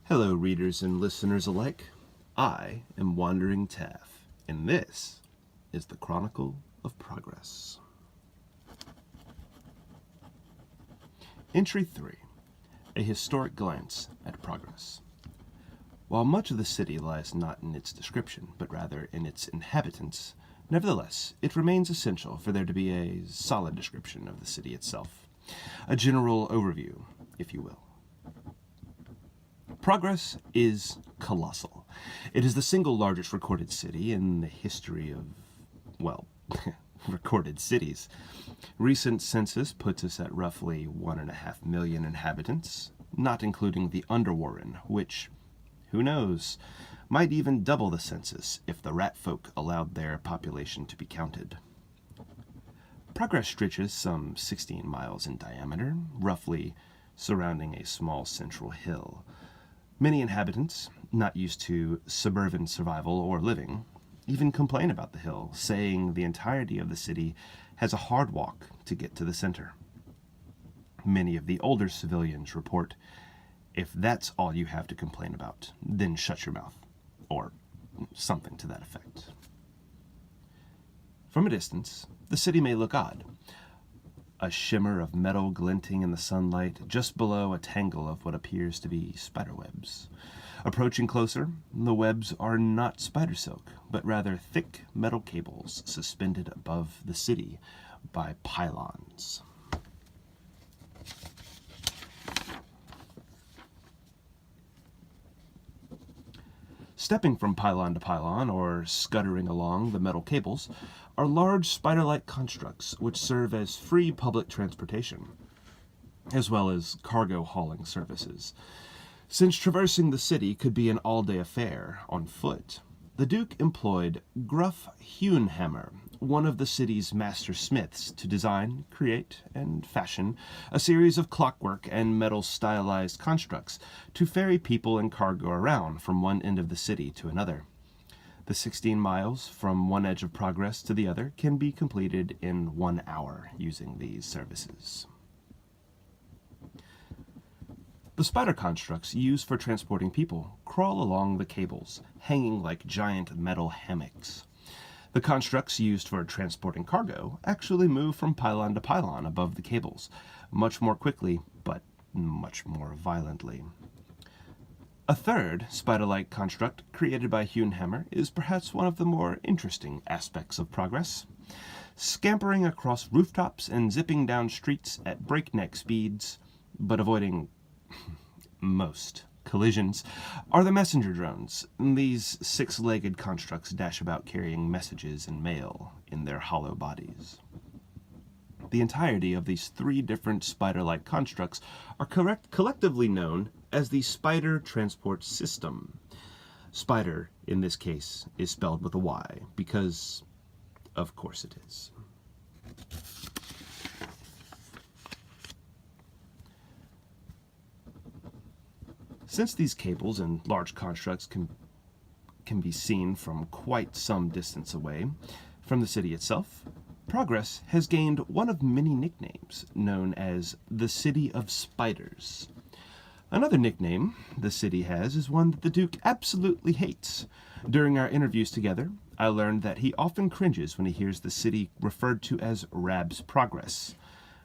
Hello, readers and listeners alike. I am Wandering Taff, and this is the Chronicle of Progress. Entry 3. A historic glance at progress. While much of the city lies not in its description, but rather in its inhabitants, nevertheless, it remains essential for there to be a solid description of the city itself. A general overview, if you will. Progress is colossal. It is the single largest recorded city in the history of, well, recorded cities. Recent census puts us at roughly 1.5 million inhabitants, not including the Underwarren, which, who knows, might even double the census if the rat folk allowed their population to be counted. Progress stretches some 16 miles in diameter, roughly surrounding a small central hill. Many inhabitants, not used to suburban survival or living, even complain about the hill, saying the entirety of the city has a hard walk to get to the center. Many of the older civilians report, "If that's all you have to complain about, then shut your mouth," or something to that effect. From a distance, the city may look odd. A shimmer of metal glinting in the sunlight just below a tangle of what appears to be spiderwebs. Approaching closer, the webs are not spider silk, but rather thick metal cables suspended above the city by pylons. Stepping from pylon to pylon, or scuttering along the metal cables, are large spider-like constructs which serve as free public transportation, as well as cargo hauling services. Since traversing the city could be an all-day affair on foot, the Duke employed Gruff Hewnhammer, one of the city's master smiths, to design, create, and fashion a series of clockwork and metal stylized constructs to ferry people and cargo around from one end of the city to another. The 16 miles from one edge of Progress to the other can be completed in 1 hour using these services. The spider constructs used for transporting people crawl along the cables, hanging like giant metal hammocks. The constructs used for transporting cargo actually move from pylon to pylon above the cables, much more quickly, but much more violently. A third spider-like construct created by Hewnhammer is perhaps one of the more interesting aspects of Progress. Scampering across rooftops and zipping down streets at breakneck speeds, but avoiding most collisions, are the messenger drones. These 6-legged constructs dash about carrying messages and mail in their hollow bodies. The entirety of these 3 different spider-like constructs are collectively known as the Spider Transport System. Spider, in this case, is spelled with a Y, because of course it is. Since these cables and large constructs can be seen from quite some distance away from the city itself, Progress has gained one of many nicknames, known as the City of Spiders. Another nickname the city has is one that the Duke absolutely hates. During our interviews together, I learned that he often cringes when he hears the city referred to as Rab's Progress.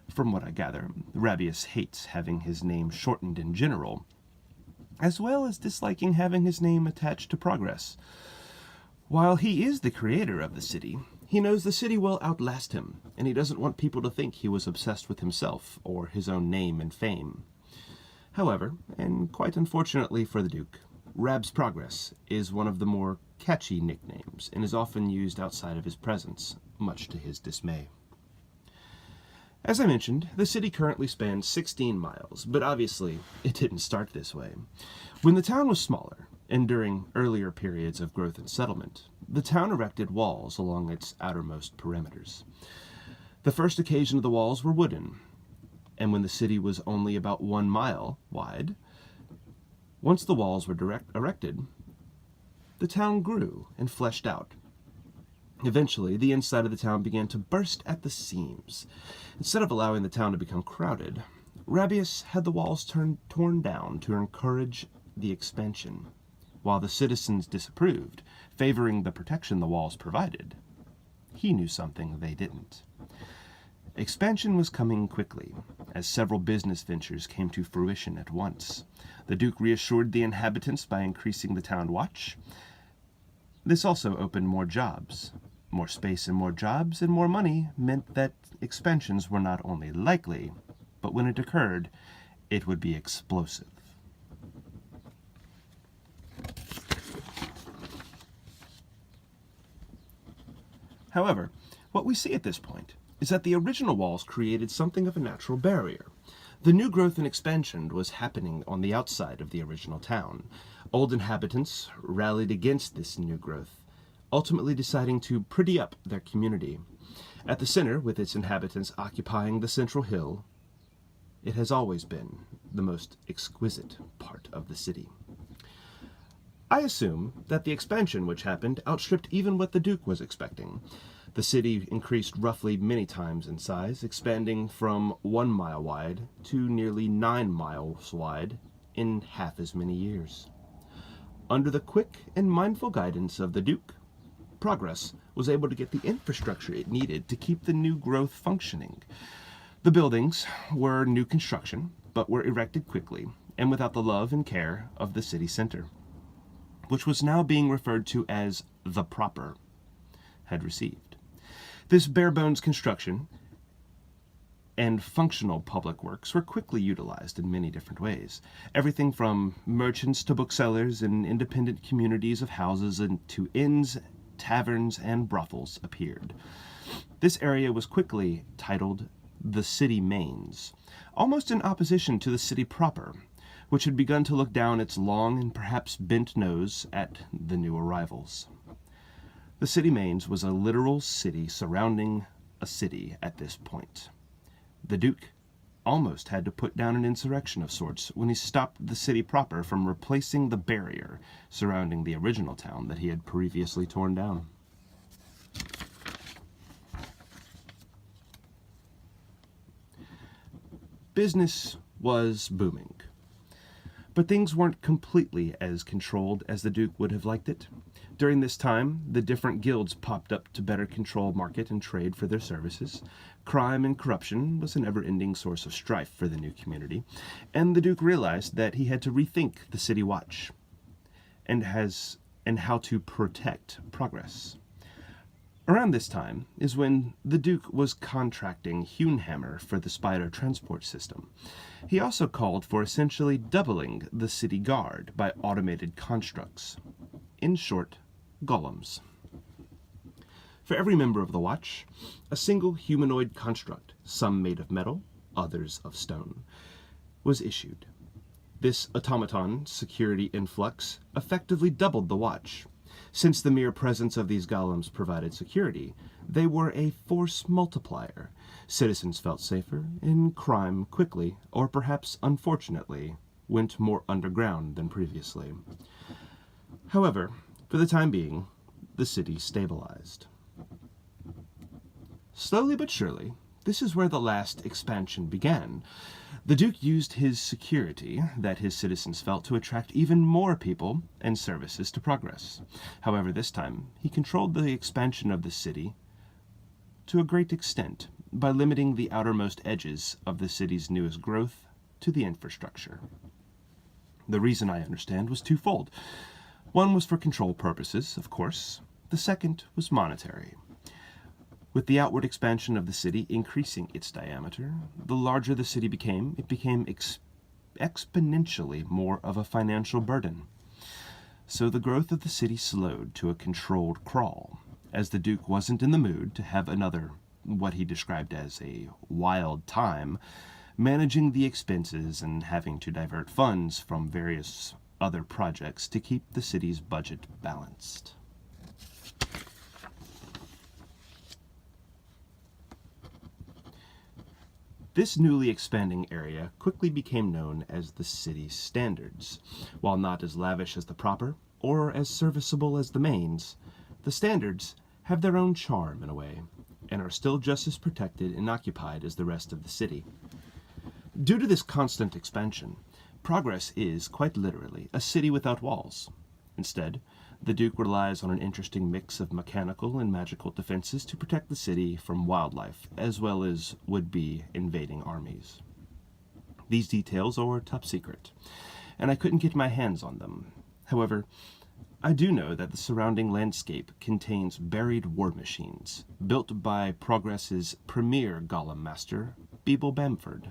From what I gather, Rabius hates having his name shortened in general, as well as disliking having his name attached to Progress. While he is the creator of the city, he knows the city will outlast him, and he doesn't want people to think he was obsessed with himself or his own name and fame. However, and quite unfortunately for the Duke, Rab's Progress is one of the more catchy nicknames and is often used outside of his presence, much to his dismay. As I mentioned, the city currently spans 16 miles, but obviously it didn't start this way. When the town was smaller, and during earlier periods of growth and settlement, the town erected walls along its outermost perimeters. The first occasion of the walls were wooden, and when the city was only about 1 mile wide, once the walls were erected, the town grew and fleshed out. Eventually, the inside of the town began to burst at the seams. Instead of allowing the town to become crowded, Rabius had the walls torn down to encourage the expansion, while the citizens disapproved, favoring the protection the walls provided. He knew something they didn't. Expansion was coming quickly, as several business ventures came to fruition at once. The Duke reassured the inhabitants by increasing the town watch. This also opened more jobs. More space and more jobs and more money meant that expansions were not only likely, but when it occurred, it would be explosive. However, what we see at this point is that the original walls created something of a natural barrier. The new growth and expansion was happening on the outside of the original town. Old inhabitants rallied against this new growth, ultimately deciding to pretty up their community. At the center, with its inhabitants occupying the central hill, it has always been the most exquisite part of the city. I assume that the expansion which happened outstripped even what the Duke was expecting. The city increased roughly many times in size, expanding from 1 mile wide to nearly 9 miles wide in half as many years. Under the quick and mindful guidance of the Duke, Progress was able to get the infrastructure it needed to keep the new growth functioning. The buildings were new construction, but were erected quickly and without the love and care of the city center, which was now being referred to as the proper, had received. This bare-bones construction and functional public works were quickly utilized in many different ways. Everything from merchants to booksellers and independent communities of houses and to inns, taverns, and brothels appeared. This area was quickly titled the City Mains, almost in opposition to the city proper, which had begun to look down its long and perhaps bent nose at the new arrivals. The City Mains was a literal city surrounding a city at this point. The Duke almost had to put down an insurrection of sorts when he stopped the city proper from replacing the barrier surrounding the original town that he had previously torn down. Business was booming, but things weren't completely as controlled as the Duke would have liked it. During this time, the different guilds popped up to better control market and trade for their services. Crime and corruption was an ever-ending source of strife for the new community, and the Duke realized that he had to rethink the city watch and how to protect progress. Around this time is when the Duke was contracting Hewnhammer for the Spider transport system. He also called for essentially doubling the city guard by automated constructs. In short, golems. For every member of the watch, a single humanoid construct, some made of metal, others of stone, was issued. This automaton security influx effectively doubled the watch. Since the mere presence of these golems provided security, they were a force multiplier. Citizens felt safer, and crime quickly, or perhaps unfortunately, went more underground than previously. However, for the time being, the city stabilized. Slowly but surely, this is where the last expansion began. The Duke used his security that his citizens felt to attract even more people and services to Progress. However, this time, he controlled the expansion of the city to a great extent by limiting the outermost edges of the city's newest growth to the infrastructure. The reason, I understand, was twofold. One was for control purposes, of course. The second was monetary. With the outward expansion of the city increasing its diameter, the larger the city became, it became exponentially more of a financial burden. So the growth of the city slowed to a controlled crawl, as the Duke wasn't in the mood to have another, what he described as a wild time, managing the expenses and having to divert funds from various other projects to keep the city's budget balanced. This newly expanding area quickly became known as the city's standards. While not as lavish as the proper, or as serviceable as the mains, the standards have their own charm in a way, and are still just as protected and occupied as the rest of the city. Due to this constant expansion, Progress is, quite literally, a city without walls. Instead, the Duke relies on an interesting mix of mechanical and magical defenses to protect the city from wildlife, as well as would-be invading armies. These details are top secret, and I couldn't get my hands on them. However, I do know that the surrounding landscape contains buried war machines, built by Progress's premier golem master, Beable Bamford.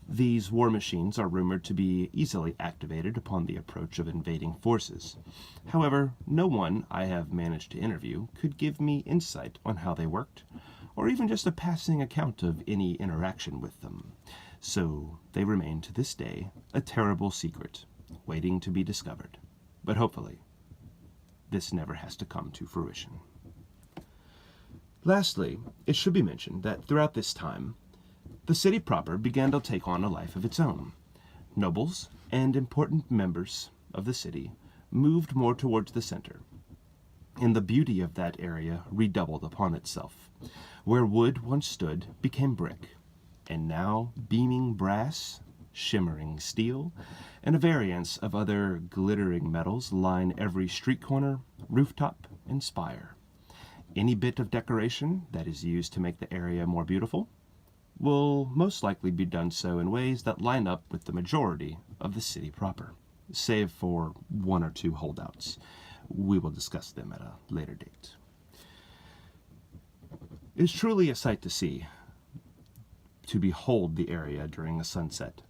These war machines are rumored to be easily activated upon the approach of invading forces. However, no one I have managed to interview could give me insight on how they worked, or even just a passing account of any interaction with them. So they remain to this day a terrible secret, waiting to be discovered. But hopefully, this never has to come to fruition. Lastly, it should be mentioned that throughout this time, the city proper began to take on a life of its own. Nobles and important members of the city moved more towards the center, and the beauty of that area redoubled upon itself. Where wood once stood became brick, and now beaming brass, shimmering steel, and a variance of other glittering metals line every street corner, rooftop, and spire. Any bit of decoration that is used to make the area more beautiful will most likely be done so in ways that line up with the majority of the city proper, save for one or two holdouts. We will discuss them at a later date. It is truly a sight to see, to behold the area during a sunset.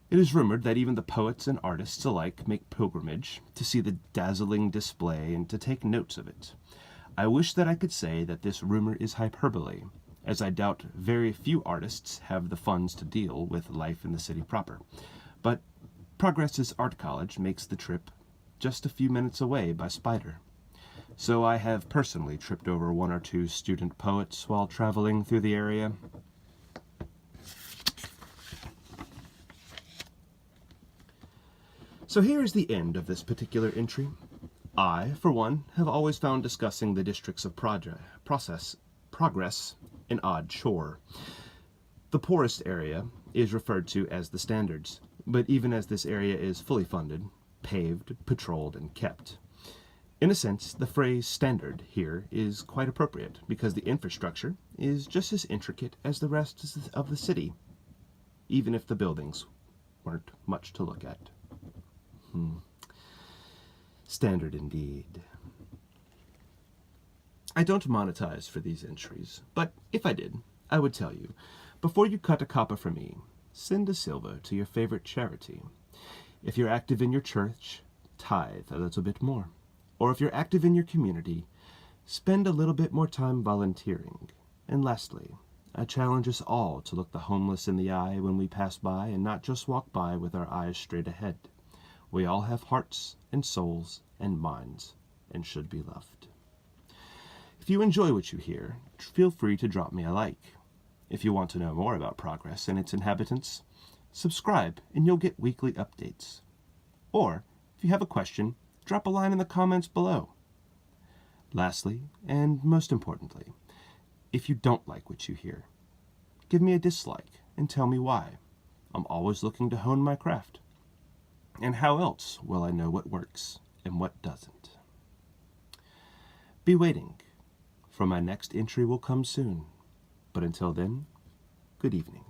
It is rumored that even the poets and artists alike make pilgrimage to see the dazzling display and to take notes of it. I wish that I could say that this rumor is hyperbole, as I doubt very few artists have the funds to deal with life in the city proper. But Progress's art college makes the trip just a few minutes away by spider. So I have personally tripped over one or two student poets while traveling through the area. So here is the end of this particular entry. I, for one, have always found discussing the districts of progress an odd chore. The poorest area is referred to as the standards, but even as this area is fully funded, paved, patrolled, and kept. In a sense, the phrase standard here is quite appropriate, because the infrastructure is just as intricate as the rest of the city, even if the buildings weren't much to look at. Standard indeed. I don't monetize for these entries, but if I did, I would tell you, before you cut a copper from me, send a silver to your favorite charity. If you're active in your church, tithe a little bit more. Or if you're active in your community, spend a little bit more time volunteering. And lastly, I challenge us all to look the homeless in the eye when we pass by and not just walk by with our eyes straight ahead. We all have hearts and souls and minds and should be loved. If you enjoy what you hear, feel free to drop me a like. If you want to know more about Progress and its inhabitants, subscribe and you'll get weekly updates. Or, if you have a question, drop a line in the comments below. Lastly, and most importantly, if you don't like what you hear, give me a dislike and tell me why. I'm always looking to hone my craft. And how else will I know what works and what doesn't? Be waiting, for my next entry will come soon. But until then, good evening.